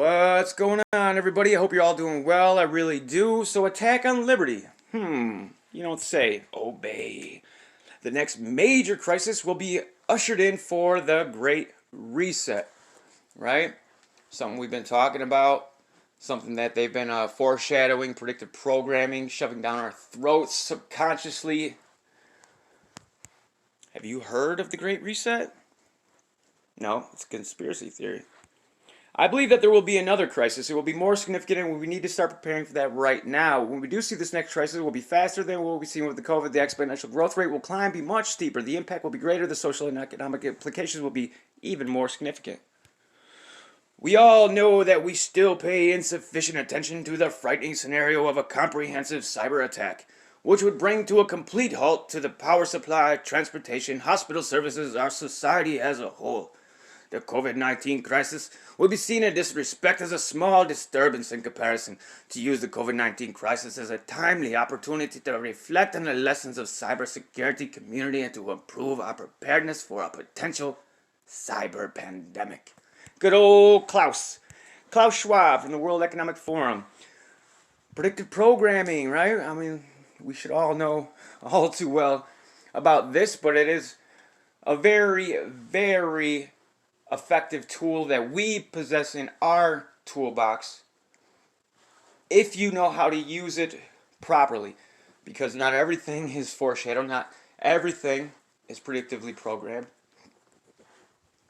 What's going on, everybody? I hope you're all doing well. I really do. So, attack on liberty. You don't say. Obey. The next major crisis will be ushered in for the Great Reset, right? Something we've been talking about, something that they've been foreshadowing, predictive programming, shoving down our throats subconsciously. Have you heard of the Great Reset? No, it's a conspiracy theory. I believe that there will be another crisis. It will be more significant, and we need to start preparing for that right now. When we do see this next crisis, it will be faster than what we've seen with the COVID. The exponential growth rate will climb, be much steeper. The impact will be greater. The social and economic implications will be even more significant. We all know that we still pay insufficient attention to the frightening scenario of a comprehensive cyber attack, which would bring to a complete halt to the power supply, transportation, hospital services, our society as a whole. The COVID-19 crisis will be seen in this respect as a small disturbance in comparison. To use the COVID-19 crisis as a timely opportunity to reflect on the lessons of cybersecurity community and to improve our preparedness for a potential cyber pandemic. Good old Klaus Schwab from the World Economic Forum. Predictive programming, right? I mean, we should all know all too well about this, but it is a very, very effective tool that we possess in our toolbox if you know how to use it properly, because not everything is foreshadowed, not everything is predictively programmed.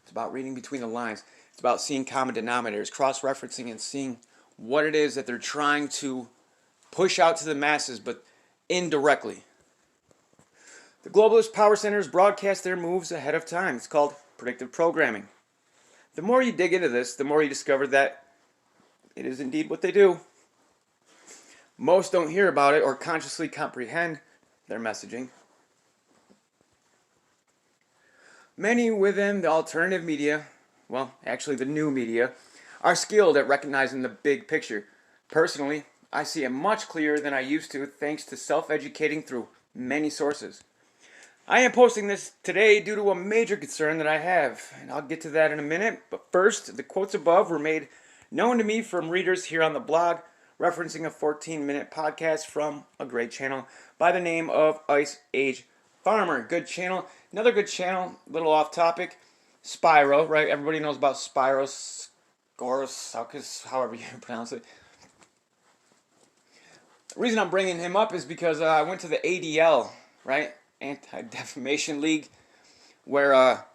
It's about reading between the lines. It's about seeing common denominators, cross-referencing, and seeing what it is that they're trying to push out to the masses, but indirectly. The globalist power centers broadcast their moves ahead of time. It's called predictive programming. The more you dig into this, the more you discover that it is indeed what they do. Most don't hear about it or consciously comprehend their messaging. Many within the alternative media, well, actually the new media, are skilled at recognizing the big picture. Personally, I see it much clearer than I used to thanks to self-educating through many sources. I am posting this today due to a major concern that I have, and I'll get to that in a minute. But first, the quotes above were made known to me from readers here on the blog, referencing a 14-minute podcast from a great channel by the name of Ice Age Farmer. Good channel. Another good channel, a little off topic, Spyro, right? Everybody knows about Spyro, Scoros, however you pronounce it. The reason I'm bringing him up is because I went to the ADL, right? Anti-Defamation League, where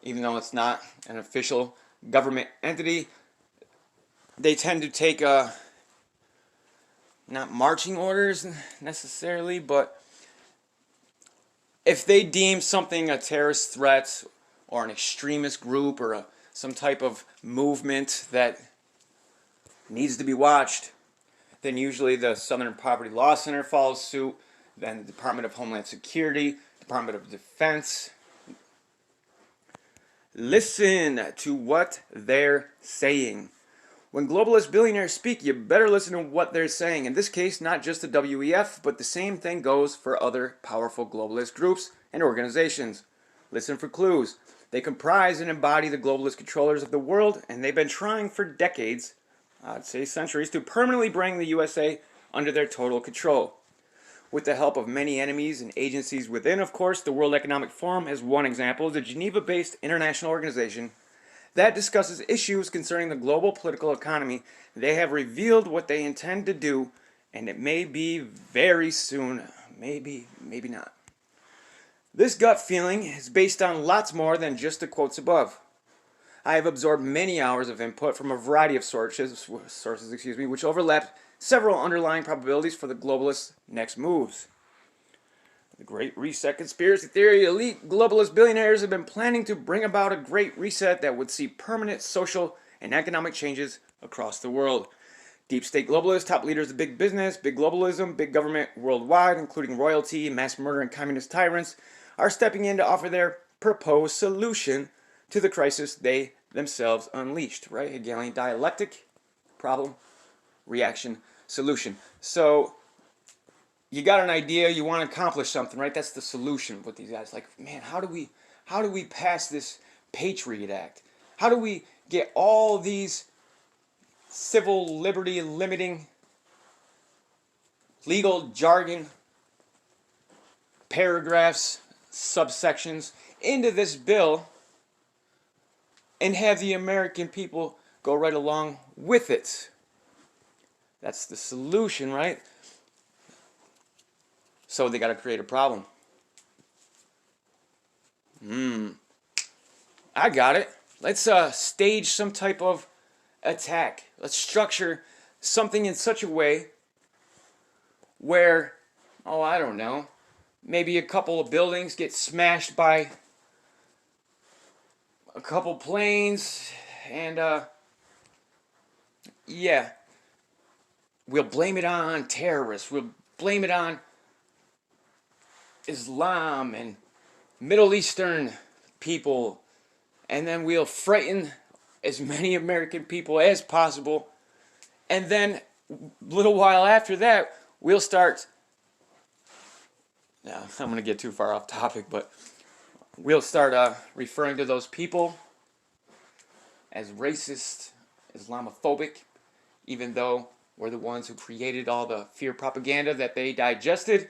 even though it's not an official government entity, they tend to take not marching orders necessarily, but if they deem something a terrorist threat or an extremist group or some type of movement that needs to be watched, then usually the Southern Poverty Law Center follows suit, then the Department of Homeland Security, Department of Defense. Listen to what they're saying. When globalist billionaires speak, you better listen to what they're saying. In this case, not just the WEF, but the same thing goes for other powerful globalist groups and organizations. Listen for clues. They comprise and embody the globalist controllers of the world, and they've been trying for decades, I'd say centuries, to permanently bring the USA under their total control. With the help of many enemies and agencies within, of course, the World Economic Forum, as one example, is a Geneva-based international organization that discusses issues concerning the global political economy. They have revealed what they intend to do, and it may be very soon, maybe not. This gut feeling is based on lots more than just the quotes above. I have absorbed many hours of input from a variety of sources, which overlap several underlying probabilities for the globalists' next moves. The Great Reset conspiracy theory. Elite globalist billionaires have been planning to bring about a Great Reset that would see permanent social and economic changes across the world. Deep state globalists, top leaders of big business, big globalism, big government worldwide, including royalty, mass murder, and communist tyrants, are stepping in to offer their proposed solution to the crisis they themselves unleashed. Right? Hegelian dialectic, problem, reaction, solution. So you got an idea, you want to accomplish something, right? That's the solution with these guys. Like, man, how do we pass this Patriot Act? How do we get all these civil liberty limiting legal jargon paragraphs, subsections into this bill and have the American people go right along with it. That's the solution, right? So they got to create a problem. I got it. Let's stage some type of attack. Let's structure something in such a way where, oh, I don't know, maybe a couple of buildings get smashed by a couple planes, and yeah, we'll blame it on terrorists. We'll blame it on Islam and Middle Eastern people, and then we'll frighten as many American people as possible, and then a little while after that, we'll start. Now, I'm going to get too far off topic, but we'll start referring to those people as racist, Islamophobic, even though we're the ones who created all the fear propaganda that they digested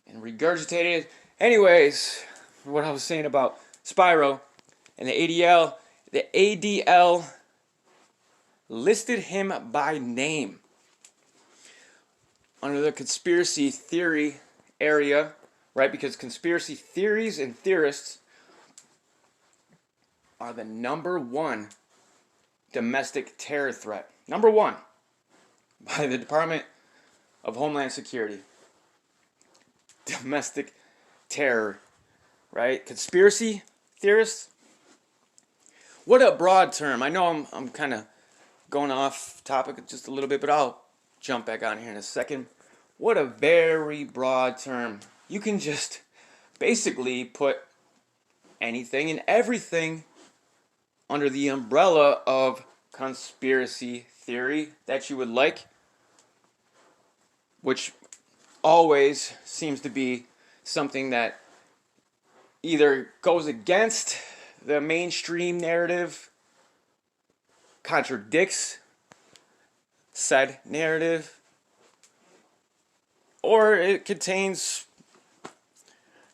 and regurgitated. Anyways, what I was saying about Spyro and the ADL listed him by name under the conspiracy theory area, right? Because conspiracy theories and theorists are the #1 domestic terror threat. #1 by the Department of Homeland Security. Domestic terror, right? Conspiracy theorists. What a broad term. I know I'm kind of going off topic just a little bit, but I'll jump back on here in a second. What a very broad term. You can just basically put anything and everything under the umbrella of conspiracy theory that you would like, which always seems to be something that either goes against the mainstream narrative, contradicts said narrative, or it contains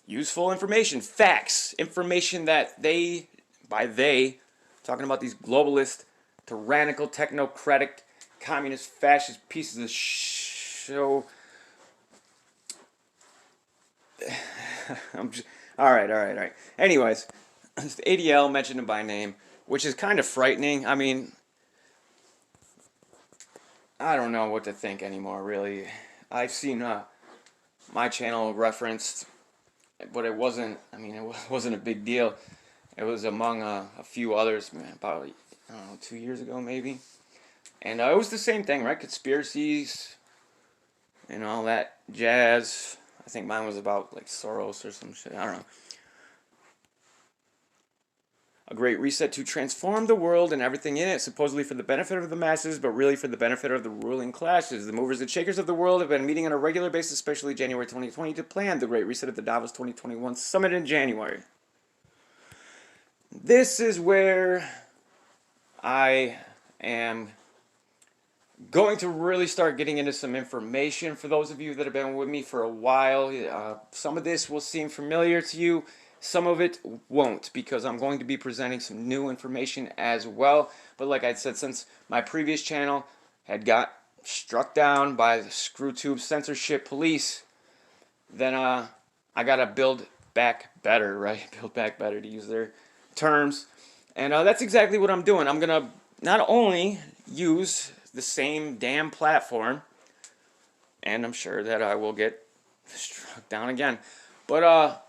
useful information, facts, information that talking about these globalist, tyrannical, technocratic, communist, fascist pieces of show. All right. Anyways, ADL mentioned him by name, which is kind of frightening. I mean, I don't know what to think anymore, really. I've seen my channel referenced, but it wasn't a big deal. It was among a few others, about, I don't know, 2 years ago maybe. And it was the same thing, right? Conspiracies and all that jazz. I think mine was about like Soros or some shit. I don't know. A great reset to transform the world and everything in it, supposedly for the benefit of the masses, but really for the benefit of the ruling classes. The movers and shakers of the world have been meeting on a regular basis, especially January 2020, to plan the great reset at the Davos 2021 summit in January. This is where I am going to really start getting into some information for those of you that have been with me for a while. Some of this will seem familiar to you. Some of it won't, because I'm going to be presenting some new information as well. But like I said, since my previous channel had got struck down by the ScrewTube censorship police, then I gotta build back better, right? Build back better, to use their terms. And that's exactly what I'm doing. I'm gonna not only use the same damn platform, and I'm sure that I will get struck down again, but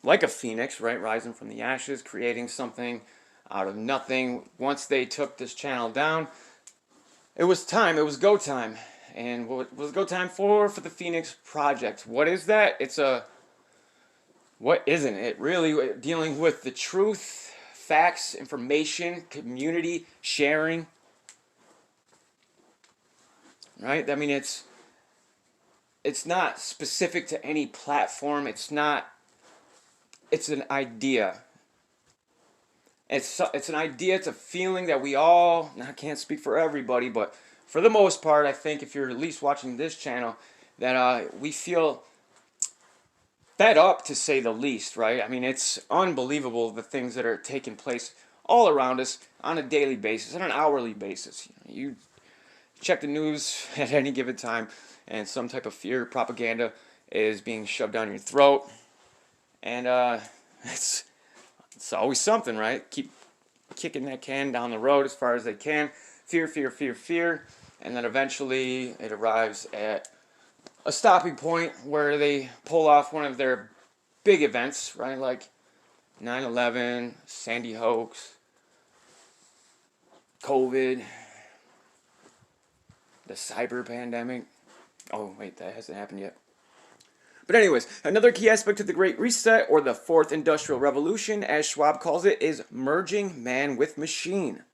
like a phoenix, right, rising from the ashes, creating something out of nothing. Once they took this channel down, it was time. It was go time. And what was go time for the Phoenix Project? What is that? What isn't it? Really dealing with the truth, facts, information, community sharing. Right? I mean, it's not specific to any platform. It's an idea. It's an idea, it's a feeling that we all, I can't speak for everybody, but for the most part, I think if you're at least watching this channel, that we feel fed up, to say the least, right? I mean, it's unbelievable the things that are taking place all around us on a daily basis, on an hourly basis. You check the news at any given time, and some type of fear propaganda is being shoved down your throat, and it's it's always something, right? Keep kicking that can down the road as far as they can. Fear, fear, fear, fear, and then eventually it arrives at a stopping point where they pull off one of their big events, right? Like 9/11, Sandy hoax, COVID, the cyber pandemic. Oh, wait, that hasn't happened yet. But anyways, another key aspect of the Great Reset, or the Fourth Industrial Revolution, as Schwab calls it, is merging man with machine.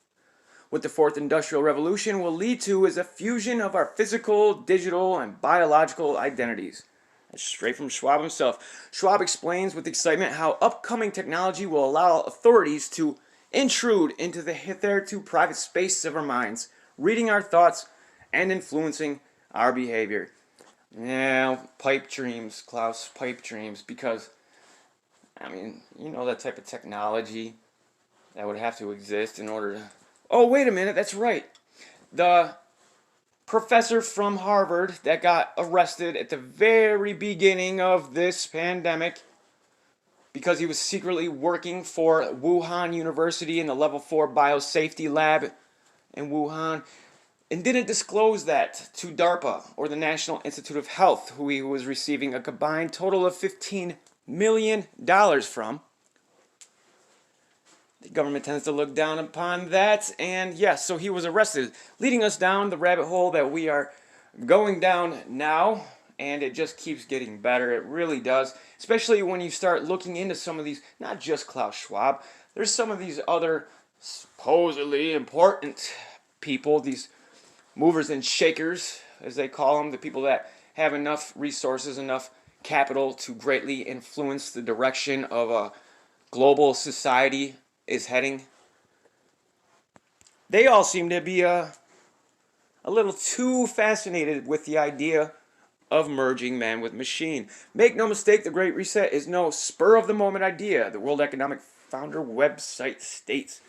What the Fourth Industrial Revolution will lead to is a fusion of our physical, digital, and biological identities. That's straight from Schwab himself. Schwab explains with excitement how upcoming technology will allow authorities to intrude into the hitherto private space of our minds, reading our thoughts and influencing our behavior. Yeah, pipe dreams, Klaus, pipe dreams, because, I mean, you know that type of technology that would have to exist in order to... Oh, wait a minute, that's right. The professor from Harvard that got arrested at the very beginning of this pandemic because he was secretly working for Wuhan University in the level 4 biosafety lab in Wuhan, and didn't disclose that to DARPA, or the National Institute of Health, who he was receiving a combined total of $15 million from. The government tends to look down upon that, and yes, so he was arrested, leading us down the rabbit hole that we are going down now, and it just keeps getting better. It really does, especially when you start looking into some of these, not just Klaus Schwab, there's some of these other supposedly important people, these movers and shakers, as they call them, the people that have enough resources, enough capital to greatly influence the direction of a global society is heading. They all seem to be a little too fascinated with the idea of merging man with machine. Make no mistake, the Great Reset is no spur-of-the-moment idea. The World Economic Founder website states,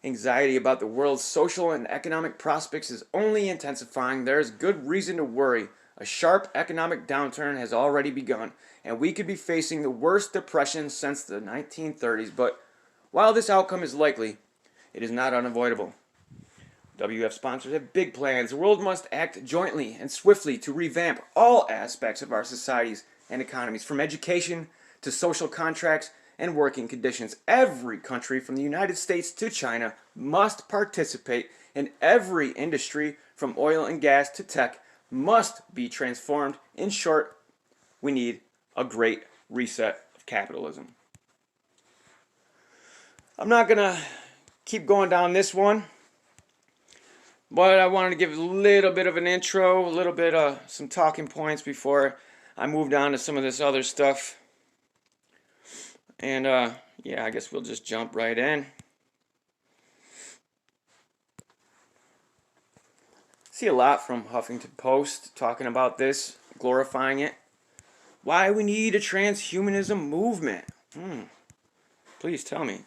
anxiety about the world's social and economic prospects is only intensifying. There is good reason to worry. A sharp economic downturn has already begun, and we could be facing the worst depression since the 1930s. But while this outcome is likely, it is not unavoidable. WF sponsors have big plans. The world must act jointly and swiftly to revamp all aspects of our societies and economies, from education to social contracts and working conditions. Every country, from the United States to China, must participate, and every industry, from oil and gas to tech, must be transformed. In short, we need a great reset of capitalism. I'm not going to keep going down this one, but I wanted to give a little bit of an intro, a little bit of some talking points before I moved on to some of this other stuff. And yeah, I guess we'll just jump right in. See a lot from Huffington Post talking about this, glorifying it. Why we need a transhumanism movement? Please tell me.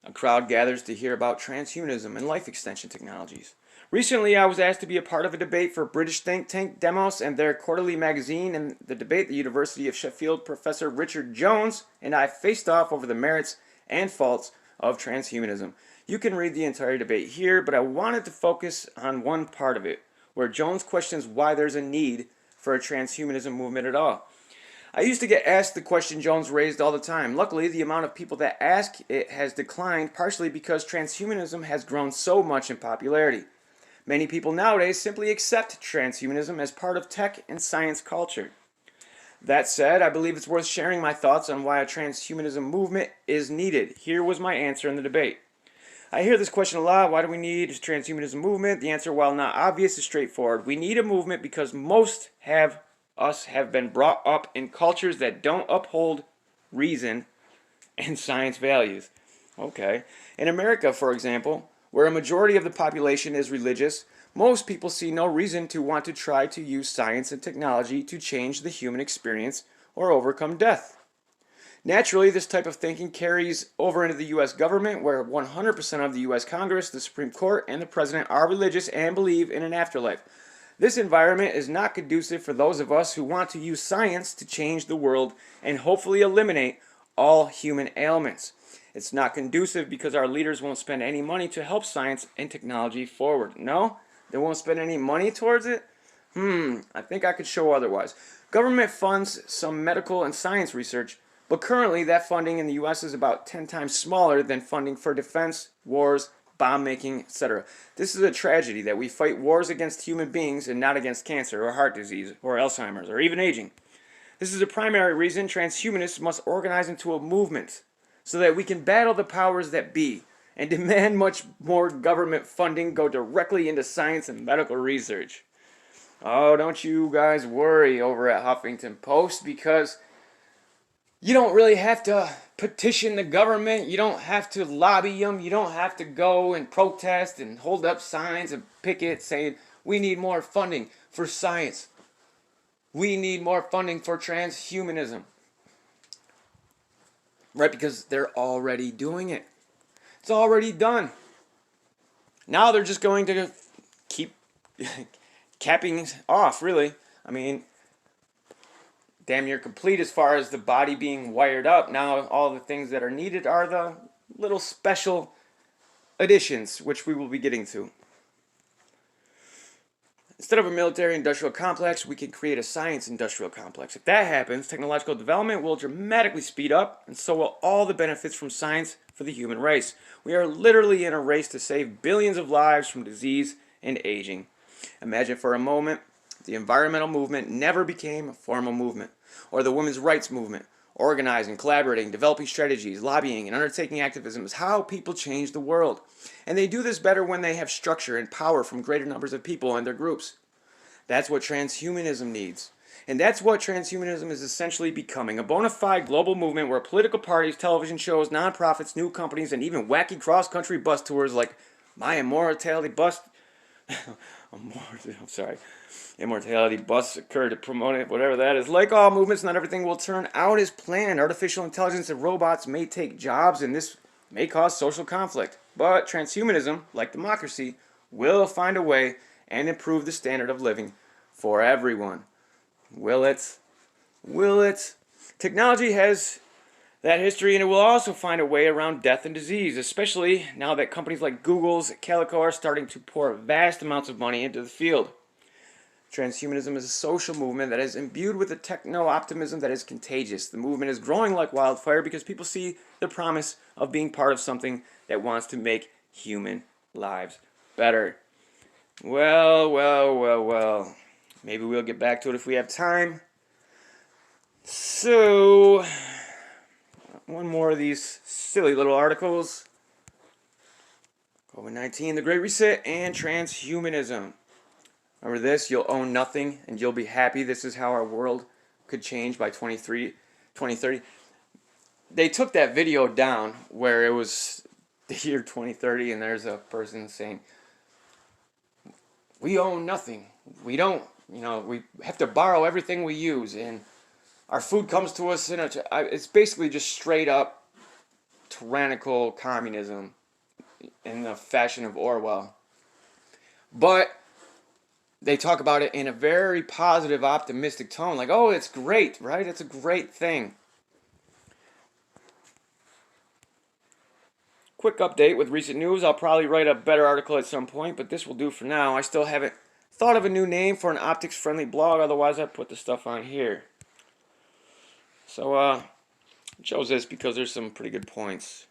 A crowd gathers to hear about transhumanism and life extension technologies. Recently, I was asked to be a part of a debate for British think tank Demos and their quarterly magazine. In the debate, the University of Sheffield professor Richard Jones and I faced off over the merits and faults of transhumanism. You can read the entire debate here, but I wanted to focus on one part of it, where Jones questions why there's a need for a transhumanism movement at all. I used to get asked the question Jones raised all the time. Luckily, the amount of people that ask it has declined, partially because transhumanism has grown so much in popularity. Many people nowadays simply accept transhumanism as part of tech and science culture. That said, I believe it's worth sharing my thoughts on why a transhumanism movement is needed. Here was my answer in the debate. I hear this question a lot. Why do we need a transhumanism movement? The answer, while not obvious, is straightforward. We need a movement because most have been brought up in cultures that don't uphold reason and science values. Okay. In America, for example, where a majority of the population is religious, most people see no reason to want to try to use science and technology to change the human experience or overcome death. Naturally, this type of thinking carries over into the US government, where 100% of the US Congress, the Supreme Court, and the President are religious and believe in an afterlife. This environment is not conducive for those of us who want to use science to change the world and hopefully eliminate all human ailments. It's not conducive because our leaders won't spend any money to help science and technology forward. No? They won't spend any money towards it? I think I could show otherwise. Government funds some medical and science research, but currently that funding in the US is about 10 times smaller than funding for defense, wars, bomb making, etc. This is a tragedy that we fight wars against human beings and not against cancer or heart disease or Alzheimer's or even aging. This is a primary reason transhumanists must organize into a movement so that we can battle the powers that be and demand much more government funding go directly into science and medical research. Oh, don't you guys worry over at Huffington Post, because you don't really have to petition the government. You don't have to lobby them. You don't have to go and protest and hold up signs and picket saying we need more funding for science. We need more funding for transhumanism. Right, because they're already doing it. It's already done. Now they're just going to keep capping off, really. I mean, damn near complete as far as the body being wired up. Now all the things that are needed are the little special additions, which we will be getting to. Instead of a military-industrial complex, we can create a science-industrial complex. If that happens, technological development will dramatically speed up, and so will all the benefits from science for the human race. We are literally in a race to save billions of lives from disease and aging. Imagine for a moment the environmental movement never became a formal movement, or the women's rights movement. Organizing, collaborating, developing strategies, lobbying, and undertaking activism is how people change the world. And they do this better when they have structure and power from greater numbers of people and their groups. That's what transhumanism needs. And that's what transhumanism is essentially becoming, a bona fide global movement where political parties, television shows, nonprofits, new companies, and even wacky cross-country bus tours like My Immortality Bus... Immortality bus occurred to promote it, whatever that is. Like all movements, not everything will turn out as planned. Artificial intelligence and robots may take jobs, and this may cause social conflict. But transhumanism, like democracy, will find a way and improve the standard of living for everyone. Will it? Will it? Technology has that history, and it will also find a way around death and disease, especially now that companies like Google's Calico are starting to pour vast amounts of money into the field. Transhumanism is a social movement that is imbued with a techno-optimism that is contagious. The movement is growing like wildfire because people see the promise of being part of something that wants to make human lives better. Well. Maybe we'll get back to it if we have time. So, one more of these silly little articles. COVID-19, the Great Reset, and transhumanism. Remember this, you'll own nothing and you'll be happy. This is how our world could change by 2030. They took that video down where it was the year 2030 and there's a person saying, we own nothing. We don't, we have to borrow everything we use, and our food comes to us in it's basically just straight up tyrannical communism in the fashion of Orwell. But they talk about it in a very positive, optimistic tone, like, oh, it's great, right? It's a great thing. Quick update with recent news. I'll probably write a better article at some point, but this will do for now. I still haven't thought of a new name for an optics-friendly blog, otherwise I'd put the stuff on here. So, I chose this because there's some pretty good points.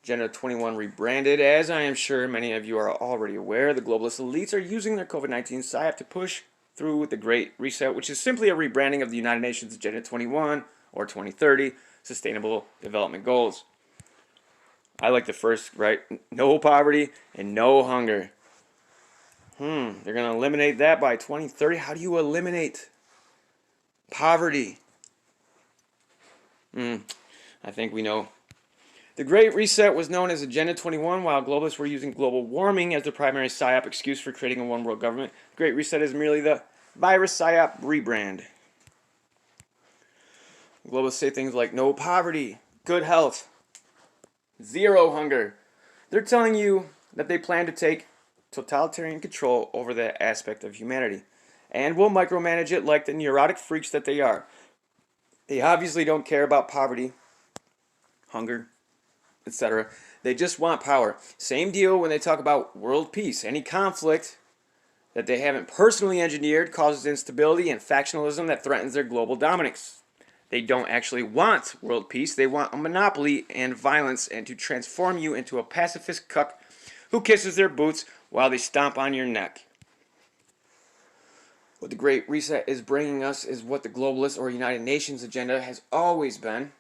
Agenda 21 rebranded. As I am sure many of you are already aware, the globalist elites are using their COVID-19 psyop to push through the Great Reset, which is simply a rebranding of the United Nations Agenda 21 or 2030 Sustainable Development Goals. I like the first, right? No poverty and no hunger. They're going to eliminate that by 2030. How do you eliminate poverty? I think we know. The Great Reset was known as Agenda 21, while globalists were using global warming as the primary PSYOP excuse for creating a one-world government. The Great Reset is merely the virus PSYOP rebrand. Globalists say things like no poverty, good health, zero hunger. They're telling you that they plan to take totalitarian control over that aspect of humanity and will micromanage it like the neurotic freaks that they are. They obviously don't care about poverty, hunger, etc. They just want power. Same deal when they talk about world peace. Any conflict that they haven't personally engineered causes instability and factionalism that threatens their global dominance. They don't actually want world peace. They want a monopoly and violence and to transform you into a pacifist cuck who kisses their boots while they stomp on your neck. What the Great Reset is bringing us is what the globalist or United Nations agenda has always been: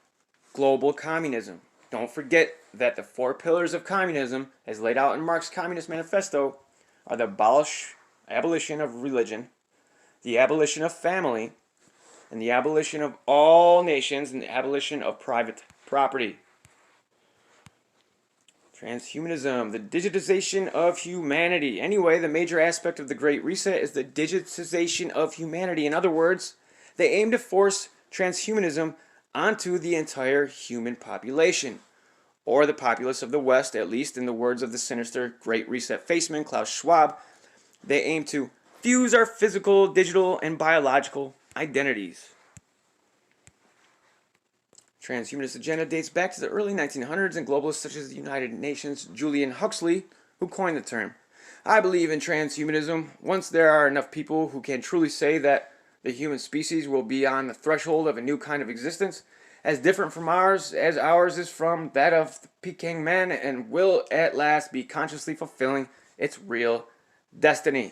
global communism. Don't forget that the 4 pillars of communism, as laid out in Marx's Communist Manifesto, are the abolition of religion, the abolition of family, and the abolition of all nations, and the abolition of private property. Transhumanism, the digitization of humanity. Anyway, the major aspect of the Great Reset is the digitization of humanity. In other words, they aim to force transhumanism onto the entire human population, or the populace of the West, at least in the words of the sinister Great Reset faceman Klaus Schwab. They aim to fuse our physical, digital, and biological identities. Transhumanist agenda dates back to the early 1900s and globalists such as the United Nations' Julian Huxley, who coined the term. I believe in transhumanism once there are enough people who can truly say that the human species will be on the threshold of a new kind of existence, as different from ours as ours is from that of the Peking man, and will at last be consciously fulfilling its real destiny.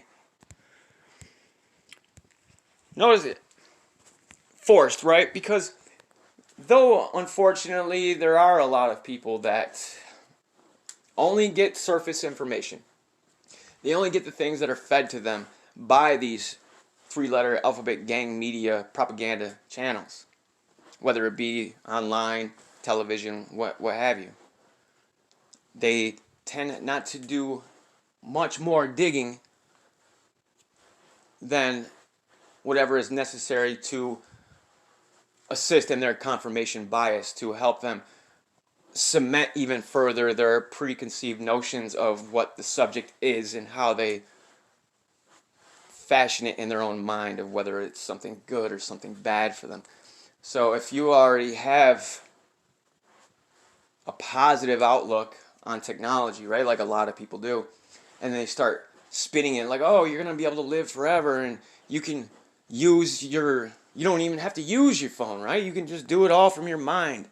Notice it. Forced, right? Because though, unfortunately, there are a lot of people that only get surface information. They only get the things that are fed to them by these 3-letter alphabet gang media propaganda channels, whether it be online, television, what have you. They tend not to do much more digging than whatever is necessary to assist in their confirmation bias, to help them cement even further their preconceived notions of what the subject is and how they fashion it in their own mind of whether it's something good or something bad for them. So if you already have a positive outlook on technology, right, like a lot of people do, and they start spinning it like, oh, you're going to be able to live forever and you can use you don't even have to use your phone, right? You can just do it all from your mind.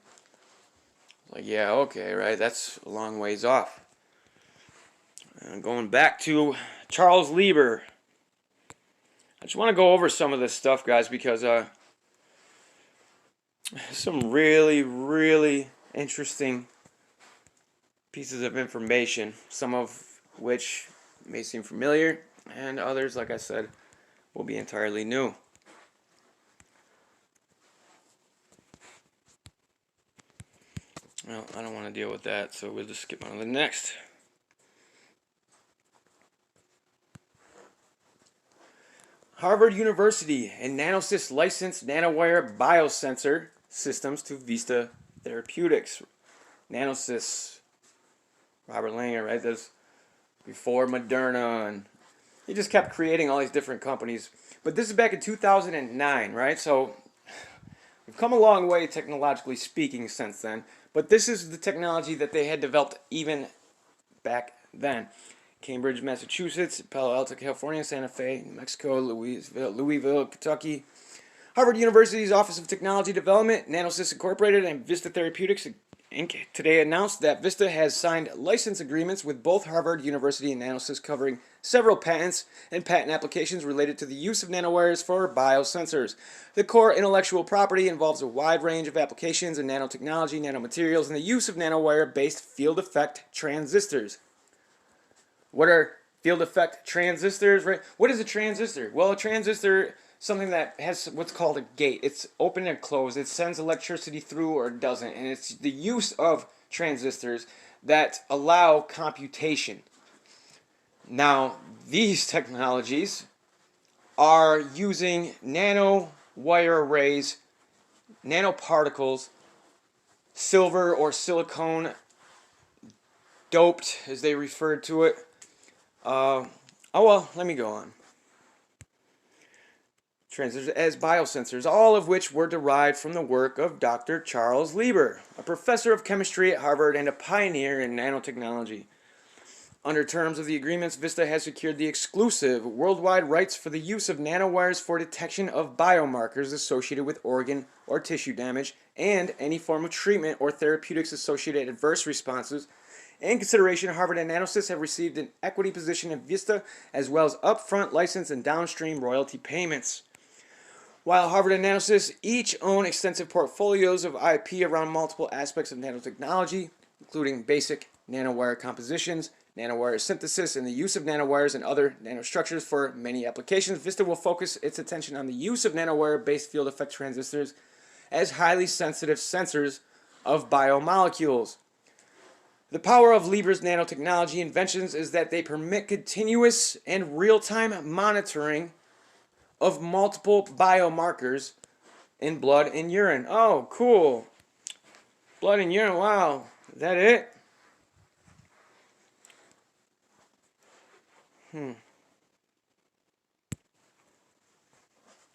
Like, yeah, okay, right, that's a long ways off. And going back to Charles Lieber, I just want to go over some of this stuff, guys, because some really, really interesting pieces of information, some of which may seem familiar, and others, like I said, will be entirely new. Well, I don't want to deal with that, so we'll just skip on to the next. Harvard University and Nanosys licensed nanowire biosensor systems to Vista Therapeutics. Nanosys, Robert Langer, right? That's before Moderna, and he just kept creating all these different companies. But this is back in 2009, right? So we've come a long way technologically speaking since then. But this is the technology that they had developed even back then. Cambridge, Massachusetts, Palo Alto, California, Santa Fe, New Mexico, Louisville, Kentucky. Harvard University's Office of Technology Development, Nanosys Incorporated, and Vista Therapeutics Inc. today announced that Vista has signed license agreements with both Harvard University and Nanosys covering several patents and patent applications related to the use of nanowires for biosensors. The core intellectual property involves a wide range of applications in nanotechnology, nanomaterials, and the use of nanowire-based field effect transistors. What are field effect transistors? Right? What is a transistor? Well, a transistor something that has what's called a gate. It's open and closed. It sends electricity through or it doesn't. And it's the use of transistors that allow computation. Now, these technologies are using nanowire arrays, nanoparticles, silver or silicone doped, as they referred to it. Let me go on. Transistors as biosensors, all of which were derived from the work of Dr. Charles Lieber, a professor of chemistry at Harvard and a pioneer in nanotechnology. Under terms of the agreements, Vista has secured the exclusive worldwide rights for the use of nanowires for detection of biomarkers associated with organ or tissue damage and any form of treatment or therapeutics associated adverse responses. In consideration, Harvard and Nanosys have received an equity position in Vista as well as upfront license and downstream royalty payments. While Harvard and Nanosys each own extensive portfolios of IP around multiple aspects of nanotechnology, including basic nanowire compositions, nanowire synthesis, and the use of nanowires and other nanostructures for many applications, Vista will focus its attention on the use of nanowire-based field effect transistors as highly sensitive sensors of biomolecules. The power of Lieber's nanotechnology inventions is that they permit continuous and real-time monitoring of multiple biomarkers in blood and urine. Oh, cool. Blood and urine, wow. Is that it?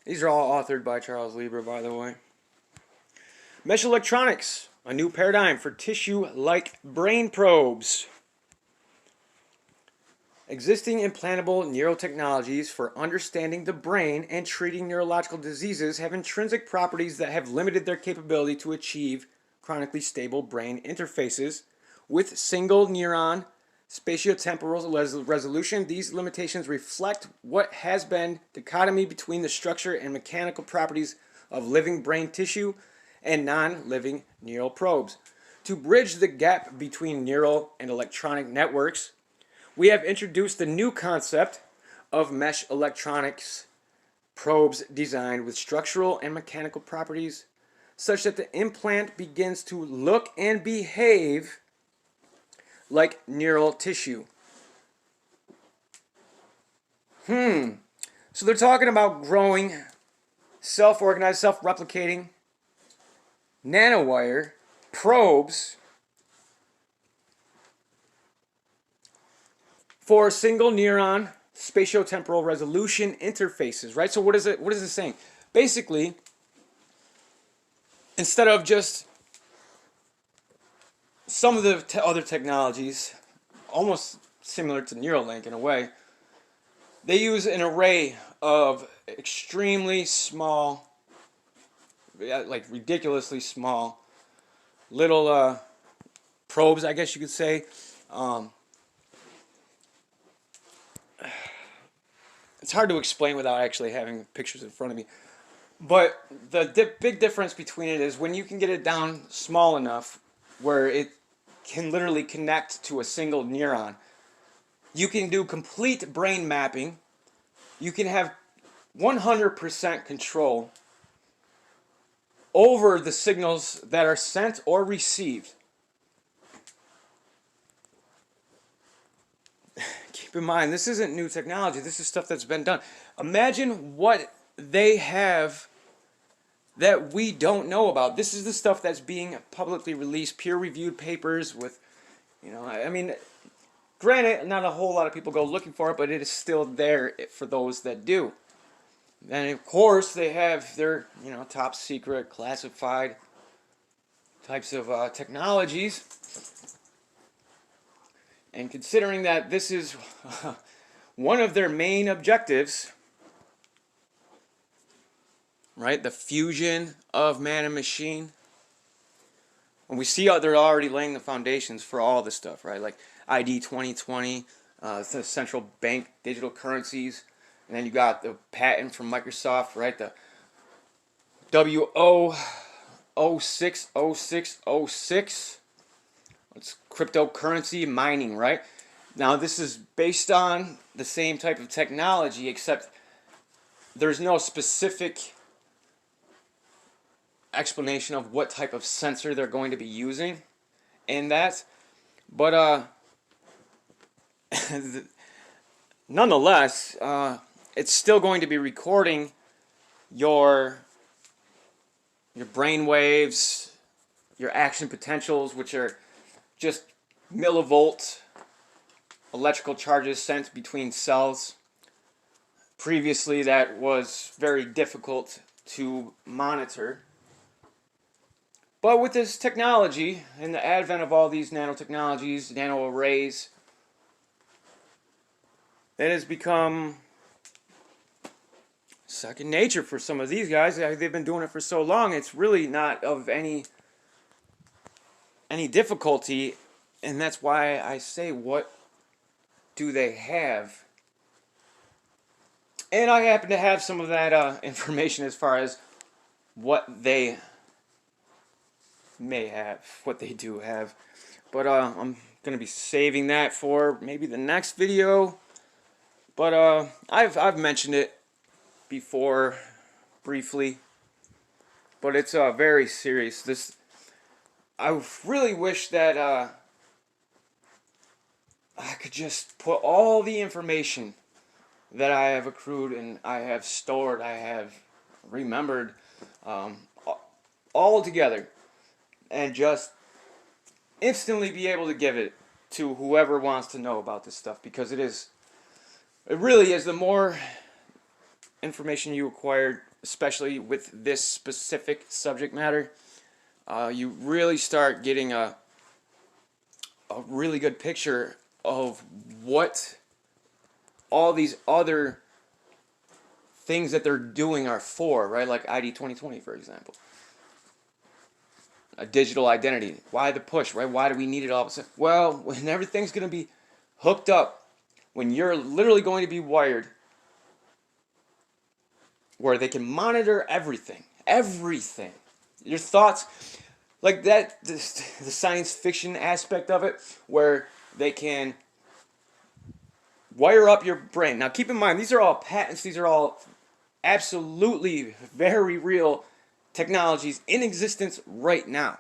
These are all authored by Charles Lieber, by the way. Mesh electronics, a new paradigm for tissue-like brain probes. Existing implantable neurotechnologies for understanding the brain and treating neurological diseases have intrinsic properties that have limited their capability to achieve chronically stable brain interfaces with single neuron spatiotemporal resolution. These limitations reflect what has been dichotomy between the structure and mechanical properties of living brain tissue and non-living neural probes. To bridge the gap between neural and electronic networks, we have introduced the new concept of mesh electronics probes designed with structural and mechanical properties such that the implant begins to look and behave like neural tissue. So they're talking about growing, self-organized, self-replicating nanowire probes for single neuron spatiotemporal resolution interfaces, right? So what is it saying? Basically, instead of just some of the other technologies, almost similar to Neuralink in a way, they use an array of extremely small, like ridiculously small, little probes, I guess you could say. It's hard to explain without actually having pictures in front of me. But the big difference between it is when you can get it down small enough where it can literally connect to a single neuron, you can do complete brain mapping. You can have 100% control over the signals that are sent or received. Keep in mind, this isn't new technology. This is stuff that's been done. Imagine what they have that we don't know about. This is the stuff that's being publicly released, peer-reviewed papers with, I mean, granted, not a whole lot of people go looking for it, but it is still there for those that do. And of course, they have their, top secret, classified types of technologies. And considering that this is one of their main objectives, right, the fusion of man and machine, and we see how they're already laying the foundations for all this stuff, right, like ID 2020, the central bank digital currencies, and then you got the patent from Microsoft, right, the WO060606. It's cryptocurrency mining, right? Now this is based on the same type of technology, except there's no specific explanation of what type of sensor they're going to be using in that, but nonetheless, it's still going to be recording your brain waves, your action potentials, which are just millivolt electrical charges sent between cells. Previously, that was very difficult to monitor. But with this technology and the advent of all these nanotechnologies, nano arrays, it has become second nature for some of these guys. They've been doing it for so long, it's really not of any difficulty, and that's why I say, what do they have? And I happen to have some of that information as far as what they may have, what they do have. But I'm going to be saving that for maybe the next video. But I've mentioned it before briefly. But it's very serious. I really wish that I could just put all the information that I have accrued and I have stored, I have remembered, all together, and just instantly be able to give it to whoever wants to know about this stuff, because it really is, the more information you acquire, especially with this specific subject matter, you really start getting a really good picture of what all these other things that they're doing are for, right? Like ID 2020, for example. A digital identity. Why the push, right? Why do we need it all of a sudden? Well, when everything's going to be hooked up, when you're literally going to be wired, where they can monitor everything. Everything. Your thoughts, like that, the science fiction aspect of it, where they can wire up your brain. Now keep in mind, these are all patents, these are all absolutely very real technologies in existence right now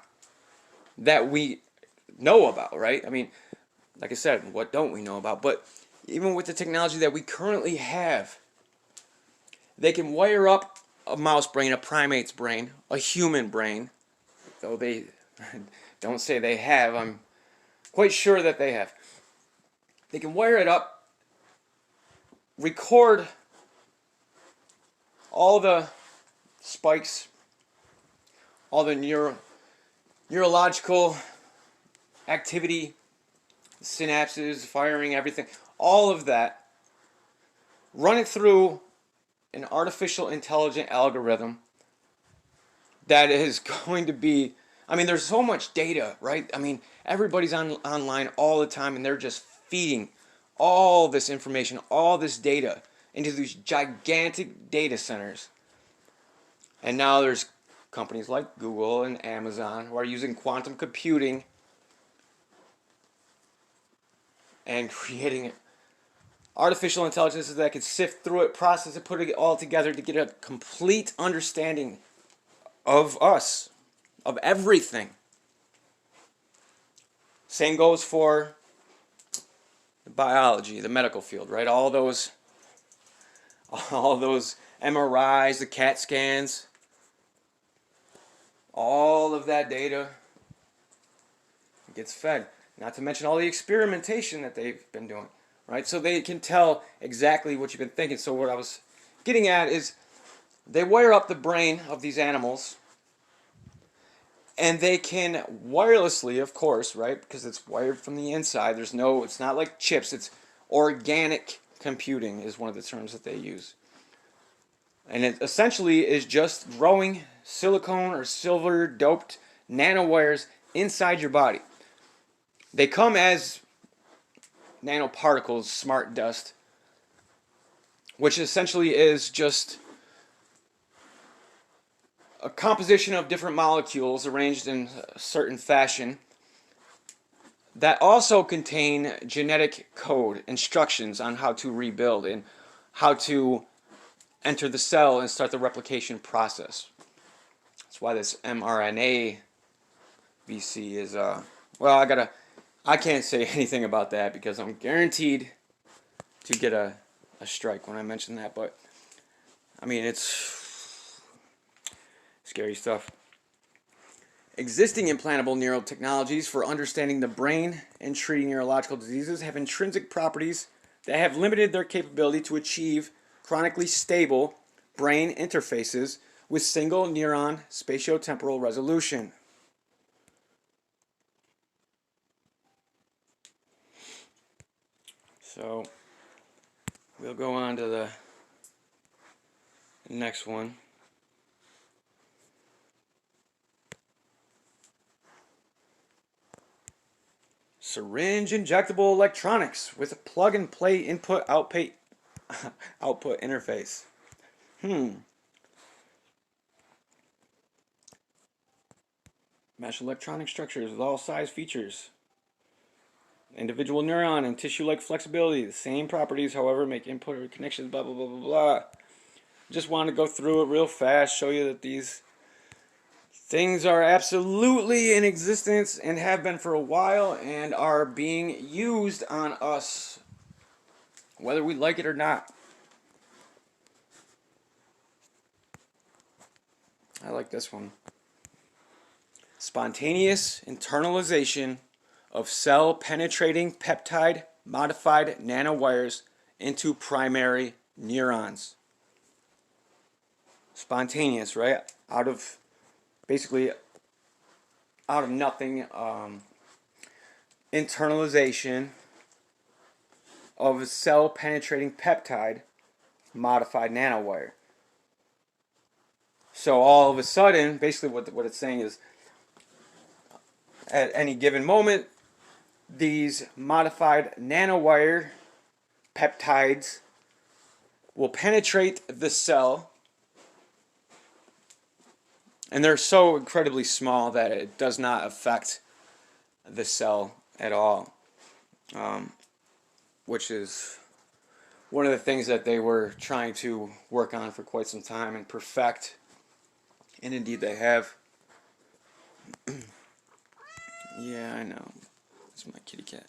that we know about, right? I mean, like I said, what don't we know about? But even with the technology that we currently have, they can wire up a mouse brain, a primate's brain, a human brain, though they don't say they have. I'm quite sure that they have. They can wire it up, record all the spikes, all the neurological activity, synapses, firing, everything, all of that, run it through an artificial intelligent algorithm that is going to be, I mean, there's so much data, right? I mean, everybody's online all the time, and they're just feeding all this information, all this data into these gigantic data centers. And now there's companies like Google and Amazon who are using quantum computing and creating artificial intelligences that can sift through it, process it, put it all together to get a complete understanding of us, of everything. Same goes for biology, the medical field, right? All those MRIs, the CAT scans, all of that data gets fed. Not to mention all the experimentation that they've been doing, right? So they can tell exactly what you've been thinking. So what I was getting at is, they wire up the brain of these animals, and they can wirelessly, of course, right? Because it's wired from the inside. It's not like chips. It's organic computing is one of the terms that they use. And it essentially is just growing silicone or silver doped nanowires inside your body. They come as nanoparticles, smart dust, which essentially is just a composition of different molecules arranged in a certain fashion that also contain genetic code, instructions on how to rebuild and how to enter the cell and start the replication process. That's why this mRNA VC is well, I can't say anything about that because I'm guaranteed to get a strike when I mention that, but I mean, it's scary stuff. Existing implantable neural technologies for understanding the brain and treating neurological diseases have intrinsic properties that have limited their capability to achieve chronically stable brain interfaces with single neuron spatiotemporal resolution. So we'll go on to the next one. Syringe injectable electronics with a plug and play input output interface. Mesh electronic structures with all size features. Individual neuron and tissue-like flexibility. The same properties, however, make input or connections, blah, blah, blah, blah, blah. Just want to go through it real fast, show you that these things are absolutely in existence and have been for a while and are being used on us, whether we like it or not. I like this one. Spontaneous internalization of cell-penetrating peptide modified nanowires into primary neurons. Spontaneous, right? Basically out of nothing, internalization of a cell-penetrating peptide modified nanowire. So all of a sudden, basically what it's saying is, at any given moment, these modified nanowire peptides will penetrate the cell, and they're so incredibly small that it does not affect the cell at all, which is one of the things that they were trying to work on for quite some time and perfect, and indeed they have. Yeah, I know. That's my kitty cat.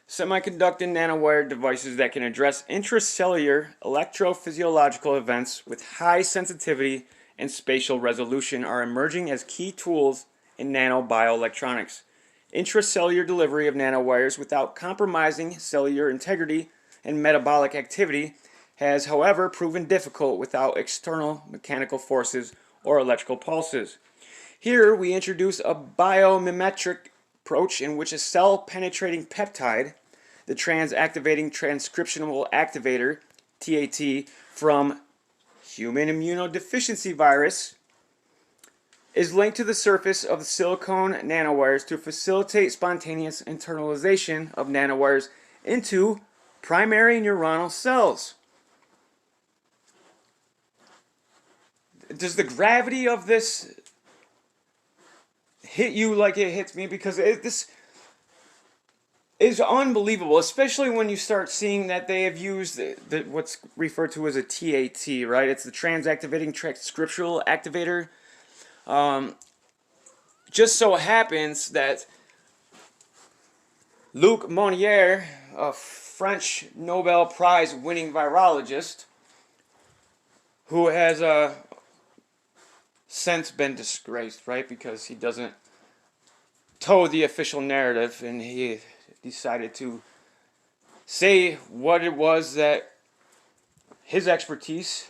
Semiconducting nanowire devices that can address intracellular electrophysiological events with high sensitivity and spatial resolution are emerging as key tools in nanobioelectronics. Intracellular delivery of nanowires without compromising cellular integrity and metabolic activity has, however, proven difficult without external mechanical forces or electrical pulses. Here we introduce a biomimetic approach in which a cell-penetrating peptide, the transactivating transcriptional activator, TAT, from human immunodeficiency virus, is linked to the surface of the silicone nanowires to facilitate spontaneous internalization of nanowires into primary neuronal cells. Does the gravity of this hit you like it hits me? Because this is unbelievable, especially when you start seeing that they have used what's referred to as a TAT, right? It's the transactivating transcriptional activator. Just so happens that Luc Monnier, a French Nobel Prize winning virologist, who has since been disgraced, right? Because he doesn't toe the official narrative, and he decided to say what it was that his expertise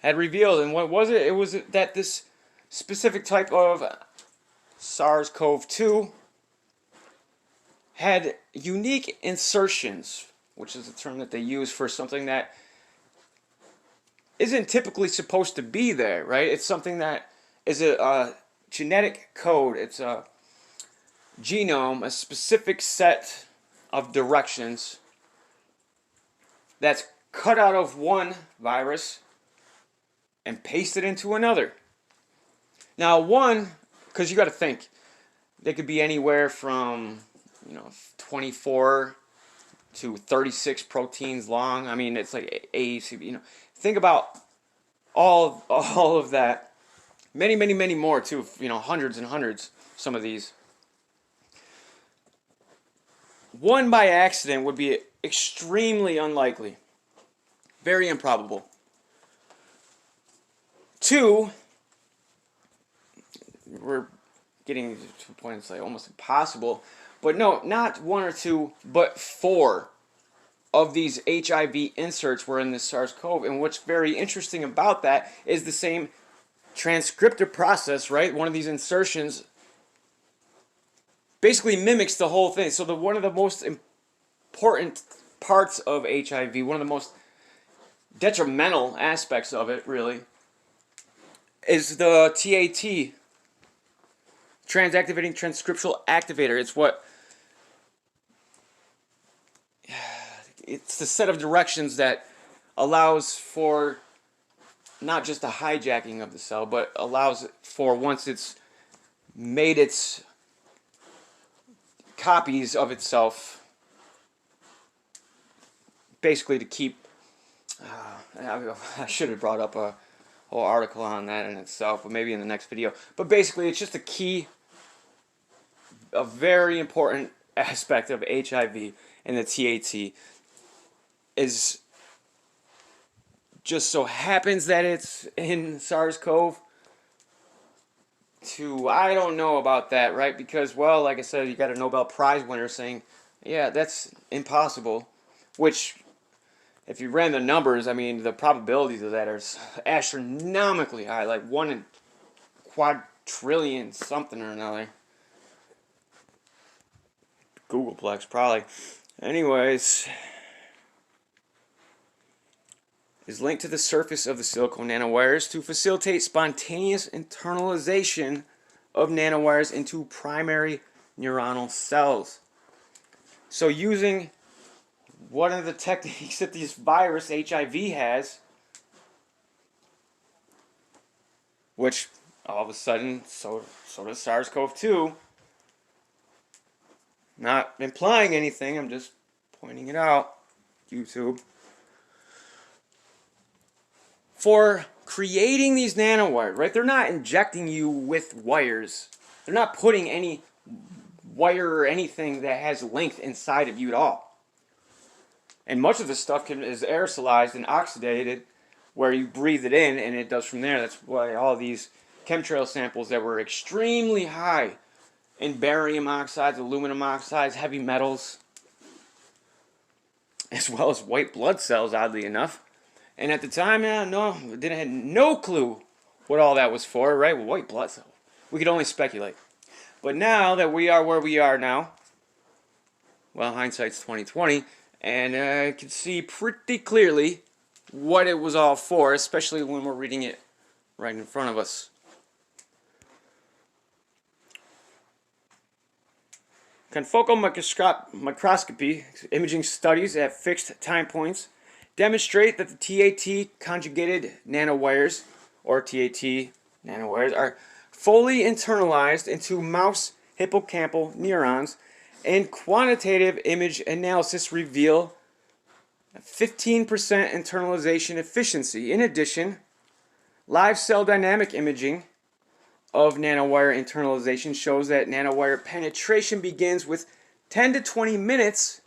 had revealed. And what was it? It was that this specific type of SARS-CoV-2 had unique insertions, which is a term that they use for something that isn't typically supposed to be there, right? It's something that is a genetic code. It's a genome, a specific set of directions that's cut out of one virus and pasted into another. Now, because you got to think, they could be anywhere from 24 to 36 proteins long. I mean, it's like think about all of that. Many, many, many more too. Hundreds and hundreds. Some of these. One by accident would be extremely unlikely. Very improbable. Two, we're getting to a point it's like almost impossible. But no, not one or two, but 4 of these HIV inserts were in this SARS-CoV. And what's very interesting about that is the same transcriptive process, right? One of these insertions basically mimics the whole thing. So one of the most important parts of HIV, one of the most detrimental aspects of it, really, is the TAT, transactivating transcriptional activator. It's the set of directions that allows for not just a hijacking of the cell, but allows for, once it's made its copies of itself, basically to keep I should have brought up a whole article on that in itself, but maybe in the next video. But basically, it's just a very important aspect of HIV, and the TAT is just so happens that it's in SARS-CoV. I don't know about that, right? Because, well, like I said, you got a Nobel Prize winner saying, yeah, that's impossible. Which, if you ran the numbers, I mean, the probabilities of that are astronomically high, like 1 in quadrillion something or another. Googleplex, probably. Anyways, is linked to the surface of the silicone nanowires to facilitate spontaneous internalization of nanowires into primary neuronal cells. So using one of the techniques that this virus, HIV, has, which all of a sudden, so does SARS-CoV-2. Not implying anything, I'm just pointing it out. YouTube. For creating these nanowires, right? They're not injecting you with wires. They're not putting any wire or anything that has length inside of you at all. And much of this stuff is aerosolized and oxidated, where you breathe it in and it does from there. That's why all these chemtrail samples that were extremely high in barium oxides, aluminum oxides, heavy metals, as well as white blood cells, oddly enough. And at the time, had no clue what all that was for, right? Well, white blood cells. We could only speculate. But now that we are where we are now, well, hindsight's 2020, and I can see pretty clearly what it was all for, especially when we're reading it right in front of us. Confocal microscopy imaging studies at fixed time points demonstrate that the TAT conjugated nanowires, or TAT nanowires, are fully internalized into mouse hippocampal neurons, and quantitative image analysis reveal 15% internalization efficiency. In addition, live cell dynamic imaging of nanowire internalization shows that nanowire penetration begins with 10 to 20 minutes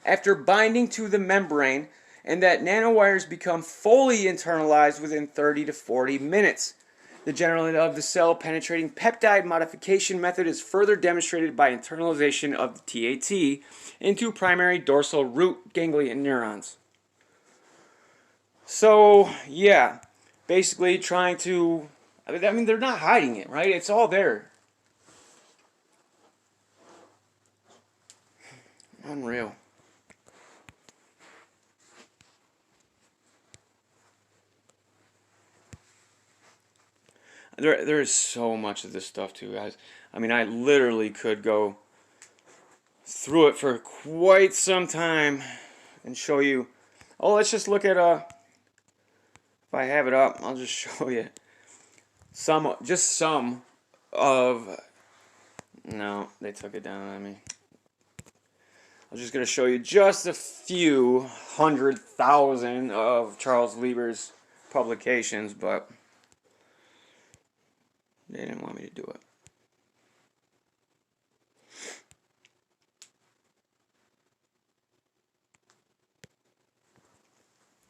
after binding to the membrane, and that nanowires become fully internalized within 30 to 40 minutes. The generality of the cell penetrating peptide modification method is further demonstrated by internalization of the TAT into primary dorsal root ganglion neurons. So, yeah, basically trying to, I mean, they're not hiding it, right? It's all there. Unreal. There is so much of this stuff too, guys. I mean, I literally could go through it for quite some time and show you. Oh, let's just look at if I have it up, I'll just show you some of. No, they took it down on me. I'm just going to show you just a few 100,000 of Charles Lieber's publications, but they didn't want me to do it.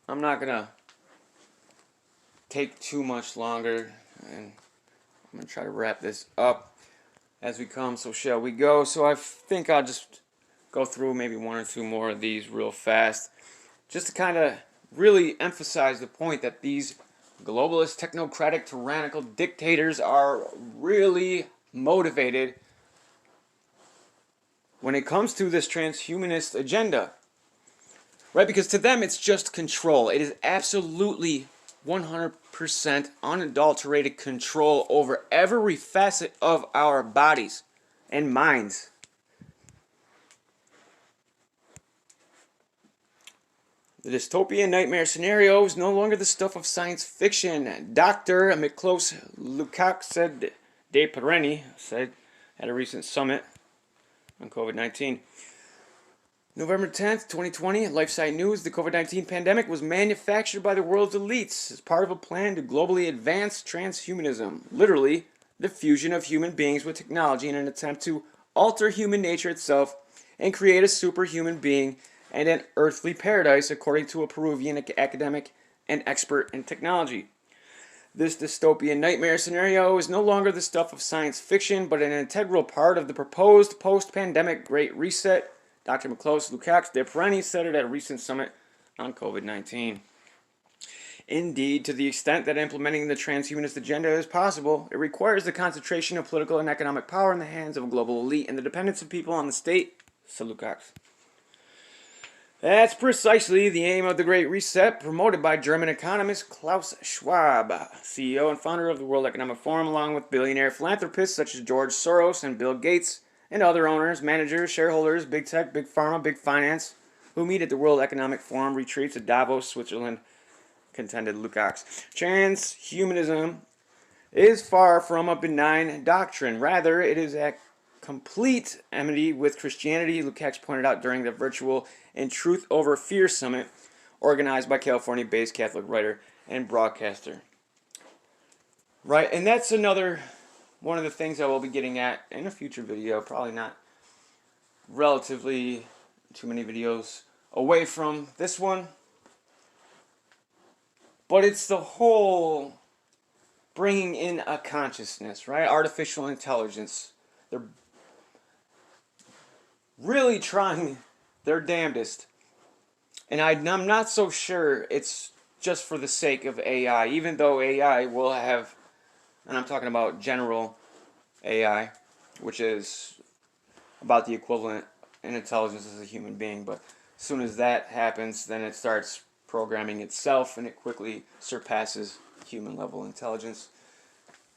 I'm not going to take too much longer, and I'm going to try to wrap this up as we come, so shall we go. So I think I'll just go through maybe one or two more of these real fast, just to kind of really emphasize the point that these globalist, technocratic, tyrannical dictators are really motivated when it comes to this transhumanist agenda. Right? Because to them it's just control. It is absolutely 100% unadulterated control over every facet of our bodies and minds. The dystopian nightmare scenario is no longer the stuff of science fiction. Dr. Miklos Lukács said at a recent summit on COVID-19. November 10th, 2020, LifeSite News, the COVID-19 pandemic was manufactured by the world's elites as part of a plan to globally advance transhumanism, literally the fusion of human beings with technology in an attempt to alter human nature itself and create a superhuman being and an earthly paradise, according to a Peruvian academic and expert in technology. This dystopian nightmare scenario is no longer the stuff of science fiction, but an integral part of the proposed post-pandemic Great Reset. Dr. Miklos Lukács said it at a recent summit on COVID-19. Indeed, to the extent that implementing the transhumanist agenda is possible, it requires the concentration of political and economic power in the hands of a global elite and the dependence of people on the state, said Lukács. That's precisely the aim of the Great Reset, promoted by German economist Klaus Schwab, CEO and founder of the World Economic Forum, along with billionaire philanthropists such as George Soros and Bill Gates, and other owners, managers, shareholders, big tech, big pharma, big finance, who meet at the World Economic Forum retreats at Davos, Switzerland, contended Lukács. Transhumanism is far from a benign doctrine. Rather, it is at complete enmity with Christianity, Lukács pointed out during the virtual and Truth Over Fear Summit organized by California-based Catholic writer and broadcaster. Right, and that's another one of the things I will be getting at in a future video, probably not relatively too many videos away from this one. But it's the whole bringing in a consciousness, right? Artificial intelligence. They're really trying their damnedest. And I'm not so sure it's just for the sake of AI, even though AI will have, and I'm talking about general AI, which is about the equivalent in intelligence as a human being, but as soon as that happens, then it starts programming itself and it quickly surpasses human level intelligence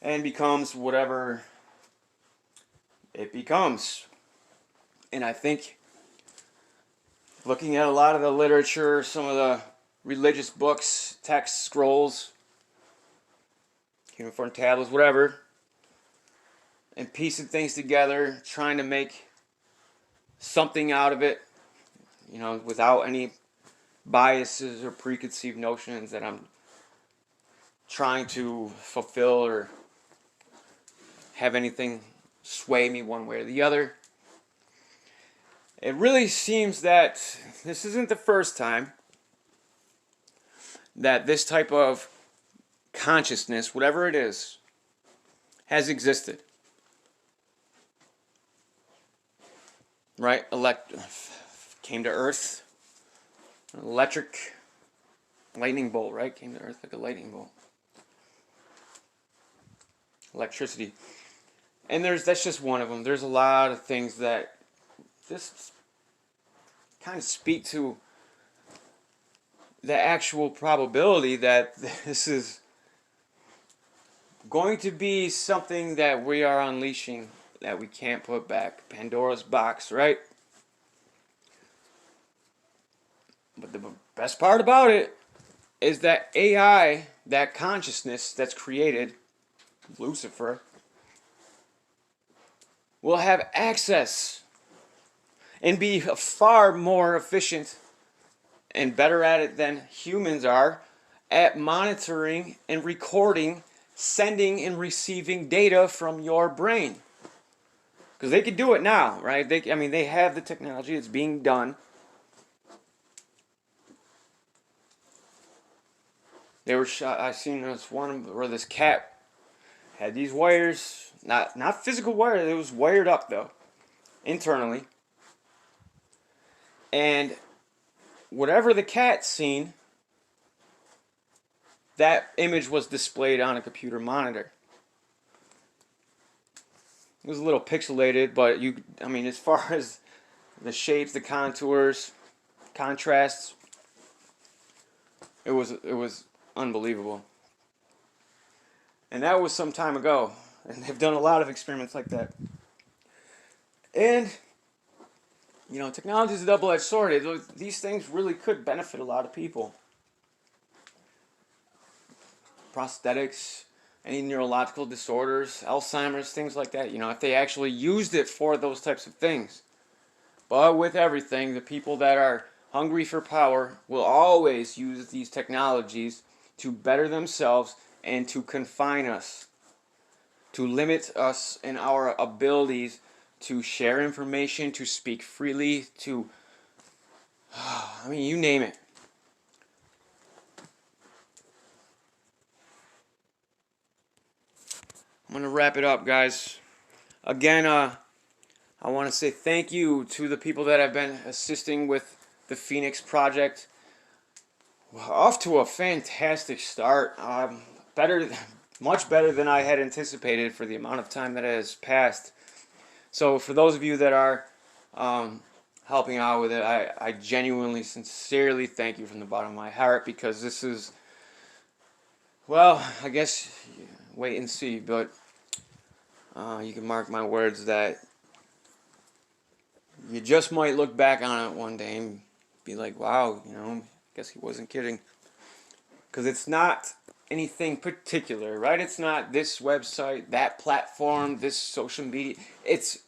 and becomes whatever it becomes. And I think looking at a lot of the literature, some of the religious books, texts, scrolls, cuneiform tablets, whatever, and piecing things together, trying to make something out of it, you know, without any biases or preconceived notions that I'm trying to fulfill or have anything sway me one way or the other. It really seems that this isn't the first time that this type of consciousness, whatever it is, has existed. Right? Came to Earth, an electric lightning bolt, right? Came to Earth like a lightning bolt. Electricity. And that's just one of them. There's a lot of things that just kind of speak to the actual probability that this is going to be something that we are unleashing that we can't put back. Pandora's box, right? But the best part about it is that AI, that consciousness that's created, Lucifer, will have access and be far more efficient and better at it than humans are at monitoring and recording, sending and receiving data from your brain. Because they could do it now, right? They have the technology. It's being done. They were shot. I seen this one where this cat had these wires, not physical wires. It was wired up though, internally. And whatever the cat seen, that image was displayed on a computer monitor. It was a little pixelated, but as far as the shapes, the contours, contrasts, it was unbelievable. And that was some time ago, and they've done a lot of experiments like that. And technology is a double-edged sword. These things really could benefit a lot of people. Prosthetics, any neurological disorders, Alzheimer's, things like that. If they actually used it for those types of things. But with everything, the people that are hungry for power will always use these technologies to better themselves and to confine us, to limit us in our abilities to share information, to speak freely, to, you name it. I'm going to wrap it up, guys. Again, I want to say thank you to the people that have been assisting with the Phoenix Project. Off to a fantastic start. Much better than I had anticipated for the amount of time that has passed. So for those of you that are helping out with it, I genuinely, sincerely thank you from the bottom of my heart, because this is, well, I guess wait and see, but you can mark my words that you just might look back on it one day and be like, wow, I guess he wasn't kidding. Because it's not anything particular, right? It's not this website, that platform, this social media. It's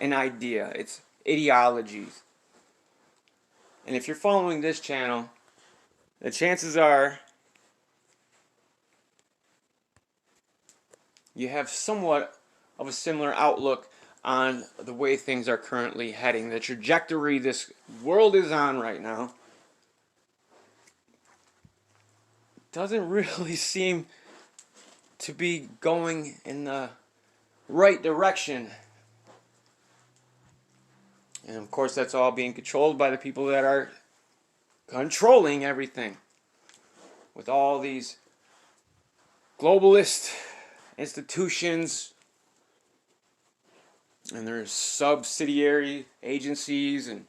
an idea. It's ideologies. And if you're following this channel, the chances are you have somewhat of a similar outlook on the way things are currently heading. The trajectory this world is on right now doesn't really seem to be going in the right direction. And of course, that's all being controlled by the people that are controlling everything, with all these globalist institutions and their subsidiary agencies and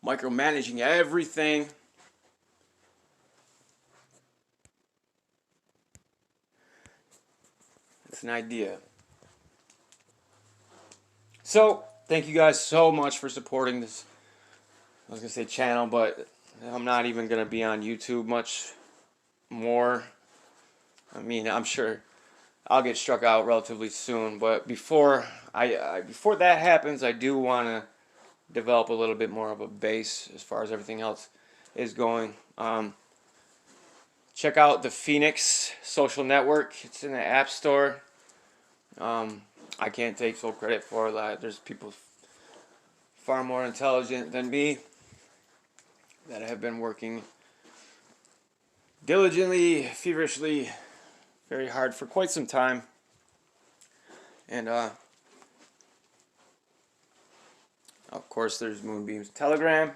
micromanaging everything. It's an idea. So, thank you guys so much for supporting this, I was going to say channel, but I'm not even going to be on YouTube much more. I'm sure I'll get struck out relatively soon, but before that happens, I do want to develop a little bit more of a base as far as everything else is going. Check out the Phoenix social network. It's in the App Store. I can't take full credit for that. There's people far more intelligent than me that have been working diligently, feverishly, very hard for quite some time. And of course, there's Moonbeam's Telegram.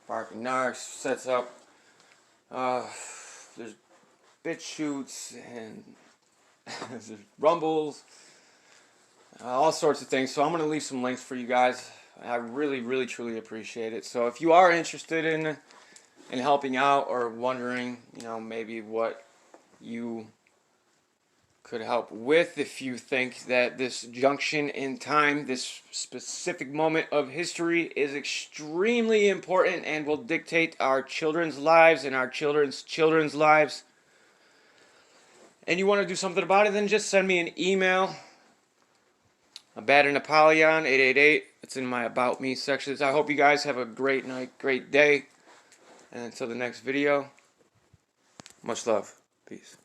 Barking Narcs sets up. There's BitChutes and there's Rumbles, all sorts of things. So I'm going to leave some links for you guys. I really, really, truly appreciate it. So if you are interested in helping out, or wondering, maybe what you could help with, if you think that this junction in time, this specific moment of history is extremely important and will dictate our children's lives and our children's children's lives, and you want to do something about it, then just send me an email. Bad and Apollyon 888. It's in my About Me sections. I hope you guys have a great night, great day. And until the next video, much love. Peace.